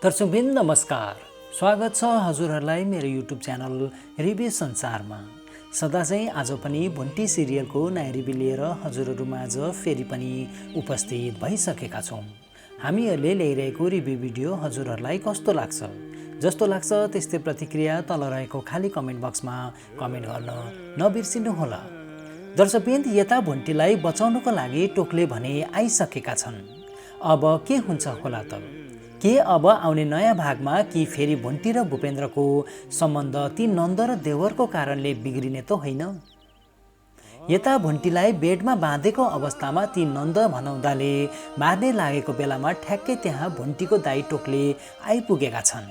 दर्शकवृन्द नमस्कार, स्वागत छ हजुरहरूलाई मेरो युट्युब च्यानल रिभ्यू संसारमा। सदा चाहिँ आज पनि भुन्टी सिरियलको नयाँ रिभ्यू लिएर हजुरहरूमाझ फेरि पनि उपस्थित भइसकेका छौँ। हामीहरूले ल्याइरहेको रिभ्यू भिडियो हजुरहरूलाई कस्तो लाग्छ? जस्तो लाग्छ त्यस्तै प्रतिक्रिया तल रहेको खाली कमेन्ट बक्समा कमेन्ट गर्न नबिर्सिनुहोला। दर्शकवृन्द, यता भुन्टीलाई बचाउनको लागि टोकले भने आइसकेका छन्। अब के हुन्छ होला त? के अब आउने नयाँ भागमा कि फेरि भुन्टी र भूपेन्द्रको सम्बन्ध ती नन्द र देवरको कारणले बिग्रिने त होइन? यता भुन्टीलाई बेडमा बाँधेको अवस्थामा ती नन्द भनाउँदाले मार्ने लागेको बेलामा ठ्याक्कै त्यहाँ भुन्टीको दाइ टोकले आइपुगेका छन्।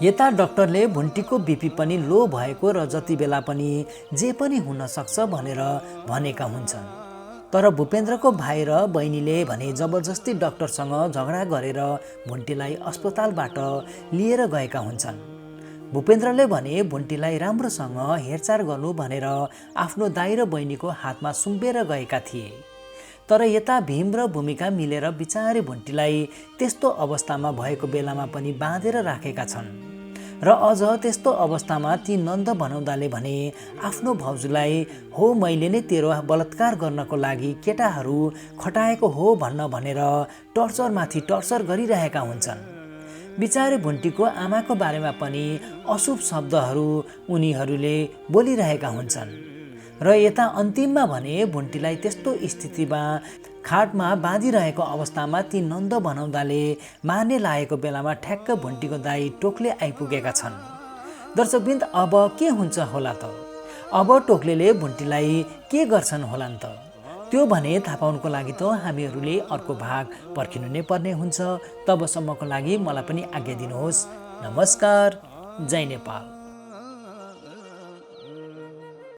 यता डाक्टरले भुन्टीको बिपी पनि लो भएको र जति बेला पनि जे पनि हुन सक्छ भनेर भनेका हुन्छन्। तर भूपेन्द्रको भाइ र बहिनीले भने जबरजस्ती डाक्टरसँग झगडा गरेर भुन्टीलाई अस्पतालबाट लिएर गएका हुन्छन्। भूपेन्द्रले भने भुन्टीलाई राम्रोसँग हेरचाह गर्नु भनेर आफ्नो दाइ र बहिनीको हातमा सुम्पेर गएका थिए। तर यता भीम र भूमिका मिलेर बिचारे भुन्टीलाई त्यस्तो अवस्थामा भएको बेलामा पनि बाँधेर राखेका छन्। र अझ त्यस्तो अवस्थामा ती नन्द भनाउँदाले भने आफ्नो भाउजूलाई हो मैले नै तेरो बलात्कार गर्नको लागि केटाहरू खटाएको हो भनेर टर्चरमाथि टर्चर गरिरहेका हुन्छन्। बिचारे भुन्टीको आमाको बारेमा पनि अशुभ शब्दहरू उनीहरूले बोलिरहेका हुन्छन्। र यता अन्तिममा भने भुन्टीलाई त्यस्तो स्थितिमा खाटमा बाँधिरहेको अवस्थामा ती नन्द भनाउँदाले मार्ने लागेको बेलामा ठ्याक्क भुन्टीको दाइ टोकले आइपुगेका छन्। दर्शकवृन्द, अब के हुन्छ होला त? अब टोकले भुन्टीलाई के गर्छन् होला त? त्यो भने थाहा पाउनुको लागि त हामीहरूले अर्को भाग पर्खिनु नै पर्ने हुन्छ। तबसम्मको लागि मलाई पनि आज्ञा दिनुहोस्। नमस्कार, जय नेपाल।